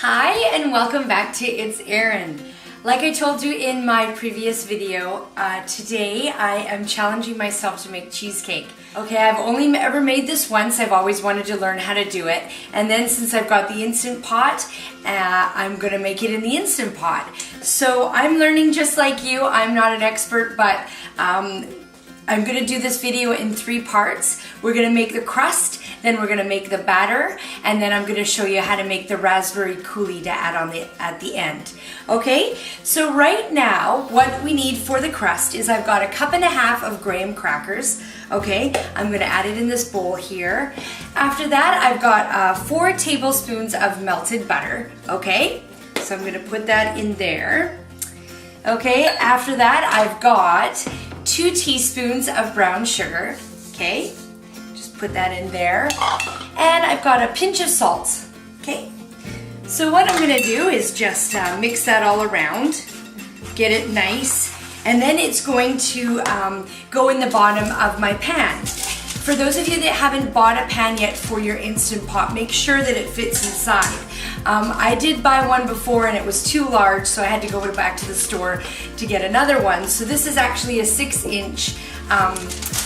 Hi and welcome back to It's Erin. Like I told you in my previous video, today I am challenging myself to make cheesecake. Okay, I've only ever made this once. I've always wanted to learn how to do it. And then since I've got the Instant Pot, I'm gonna make it in the Instant Pot. So I'm learning just like you. I'm not an expert, but I'm gonna do this video in 3 parts. We're gonna make the crust, then we're gonna make the batter, and then I'm gonna show you how to make the raspberry coulis to add on at the end. Okay, so right now, what we need for the crust is I've got 1.5 cups of graham crackers. Okay, I'm gonna add it in this bowl here. After that, I've got 4 tablespoons of melted butter. Okay, so I'm gonna put that in there. Okay, after that, I've got 2 teaspoons of brown sugar. Okay, just put that in there. And I've got a pinch of salt. Okay, so what I'm gonna do is just mix that all around, get it nice, and then it's going to go in the bottom of my pan. For those of you that haven't bought a pan yet for your Instant Pot, make sure that it fits inside. I did buy one before and it was too large, so I had to go back to the store to get another one. So this is actually a 6-inch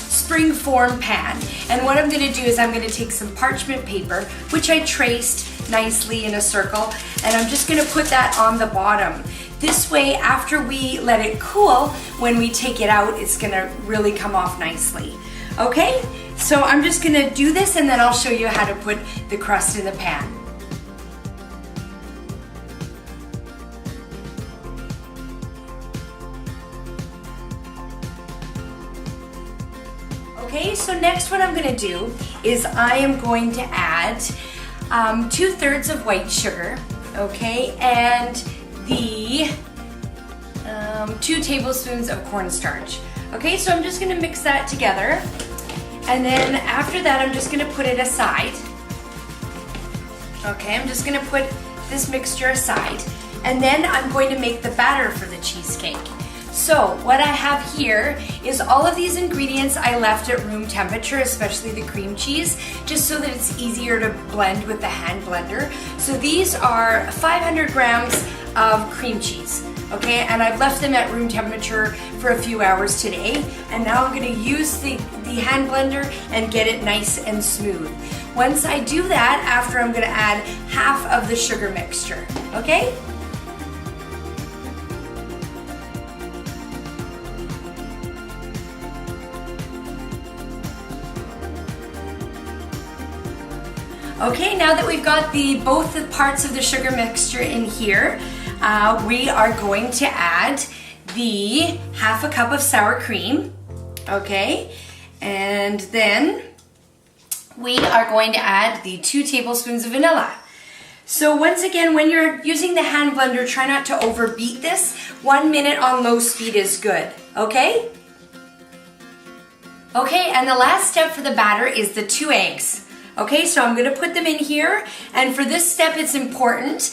spring form pan. And what I'm gonna do is I'm gonna take some parchment paper, which I traced nicely in a circle, and I'm just gonna put that on the bottom. This way, after we let it cool, when we take it out, it's gonna really come off nicely. Okay, so I'm just gonna do this and then I'll show you how to put the crust in the pan. Okay, so next what I'm gonna do is I am going to add 2/3 of white sugar, okay, and the 2 tablespoons of cornstarch. Okay, so I'm just gonna mix that together, and then after that I'm just gonna put it aside. Okay, I'm just gonna put this mixture aside, and then I'm going to make the batter for the cheesecake. So what I have here is all of these ingredients I left at room temperature, especially the cream cheese, just so that it's easier to blend with the hand blender. So these are 500 grams of cream cheese, okay, and I've left them at room temperature for a few hours today, and now I'm going to use the hand blender and get it nice and smooth. Once I do that, after I'm going to add half of the sugar mixture, okay? Okay, now that we've got both the parts of the sugar mixture in here, we are going to add the 1/2 cup of sour cream, okay? And then we are going to add the 2 tablespoons of vanilla. So once again, when you're using the hand blender, try not to overbeat this. 1 minute on low speed is good, okay? Okay, and the last step for the batter is the 2 eggs. Okay, so I'm gonna put them in here, and for this step it's important,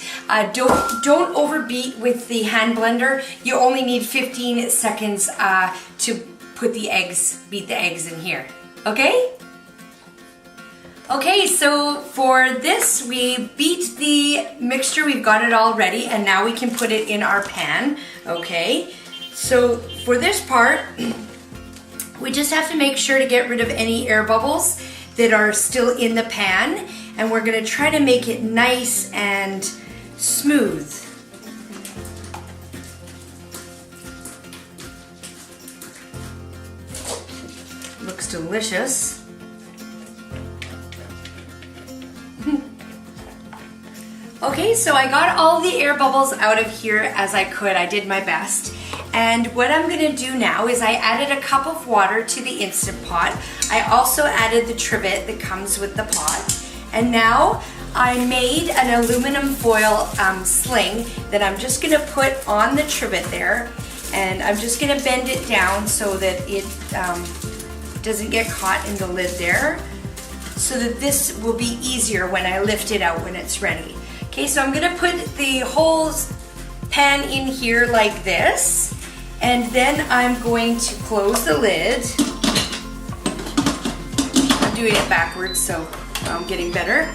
don't overbeat with the hand blender. You only need 15 seconds to beat the eggs in here, okay? Okay, so for this, we beat the mixture, we've got it all ready, and now we can put it in our pan, okay? So for this part, we just have to make sure to get rid of any air bubbles that are still in the pan, and we're gonna try to make it nice and smooth. Looks delicious. Okay, so I got all the air bubbles out of here as I could. I did my best. And what I'm gonna do now is I added 1 cup of water to the Instant Pot. I also added the trivet that comes with the pot. And now I made an aluminum foil sling that I'm just gonna put on the trivet there. And I'm just gonna bend it down so that it doesn't get caught in the lid there, so that this will be easier when I lift it out when it's ready. Okay, so I'm gonna put the whole pan in here like this, and then I'm going to close the lid. I'm doing it backwards, so I'm getting better.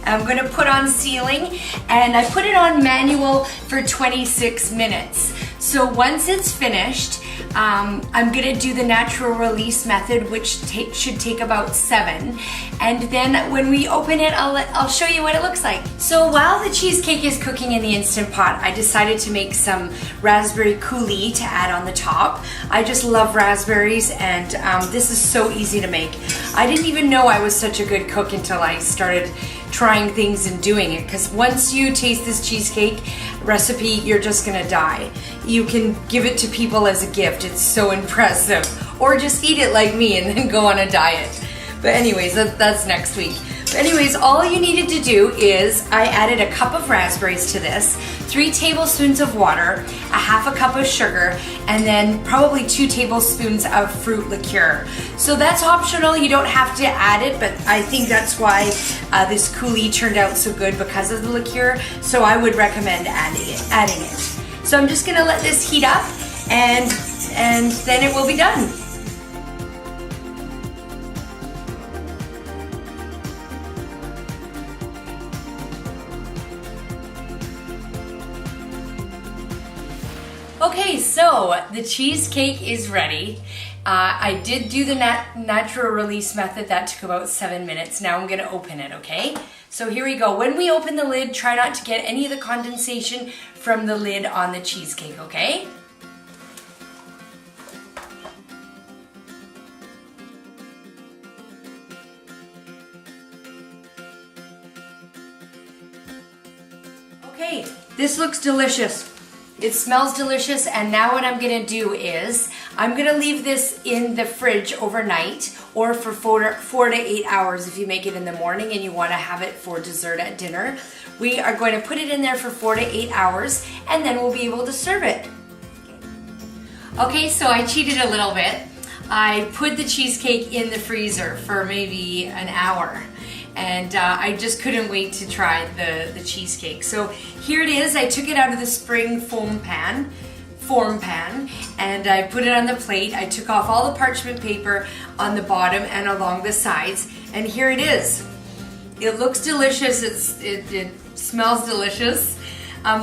I'm going to put on sealing, and I put it on manual for 26 minutes. So once it's finished, I'm going to do the natural release method, which should take about 7. And then when we open it, I'll show you what it looks like. So while the cheesecake is cooking in the Instant Pot, I decided to make some raspberry coulis to add on the top. I just love raspberries, and this is so easy to make. I didn't even know I was such a good cook until I started trying things and doing it, because once you taste this cheesecake recipe, you're just gonna die. You can give it to people as a gift. It's so impressive. Or just eat it like me and then go on a diet. But anyways, that's next week. But anyways, all you needed to do is I added a cup of raspberries to this, 3 tablespoons of water, a half a cup of sugar, and then probably 2 tablespoons of fruit liqueur. So that's optional. You don't have to add it, but I think that's why this coulis turned out so good, because of the liqueur. So I would recommend adding it. So I'm just gonna let this heat up, and then it will be done. Okay, so the cheesecake is ready. I did do the natural release method. That took about 7 minutes. Now I'm gonna open it, okay? So here we go. When we open the lid, try not to get any of the condensation from the lid on the cheesecake, okay? Okay, this looks delicious. It smells delicious, and now what I'm gonna do is I'm gonna leave this in the fridge overnight, or for 4 to 8 hours if you make it in the morning and you wanna have it for dessert at dinner. We are going to put it in there for 4 to 8 hours, and then we'll be able to serve it. Okay, so I cheated a little bit. I put the cheesecake in the freezer for maybe an hour. And I just couldn't wait to try the cheesecake. So here it is. I took it out of the spring form pan, and I put it on the plate. I took off all the parchment paper on the bottom and along the sides, and here it is. It looks delicious. It smells delicious.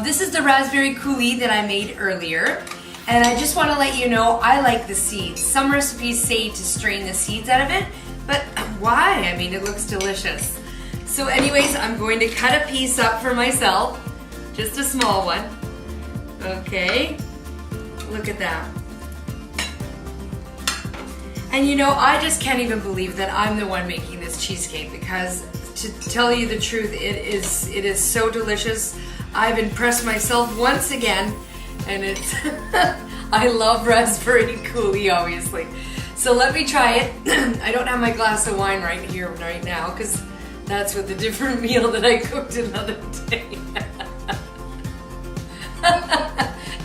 This is the raspberry coulis that I made earlier, and I just want to let you know I like the seeds. Some recipes say to strain the seeds out of it, but why? I mean, it looks delicious. So anyways, I'm going to cut a piece up for myself, just a small one. Okay, look at that. And you know, I just can't even believe that I'm the one making this cheesecake, because to tell you the truth, it is so delicious. I've impressed myself once again, and it's I love raspberry coulis, obviously. So let me try it. I don't have my glass of wine right here, right now, because that's with the different meal that I cooked another day.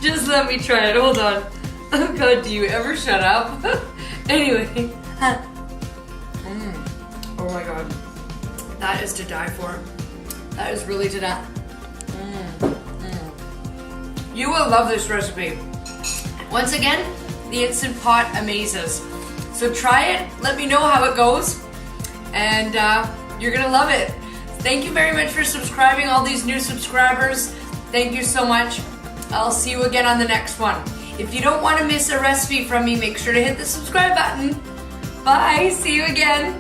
Just let me try it. Hold on. Oh God, do you ever shut up? Anyway. Oh my God. That is to die for. That is really to die. You will love this recipe. Once again, the Instant Pot amazes. So try it, let me know how it goes, and you're gonna love it. Thank you very much for subscribing, all these new subscribers. Thank you so much. I'll see you again on the next one. If you don't want to miss a recipe from me, make sure to hit the subscribe button. Bye, see you again.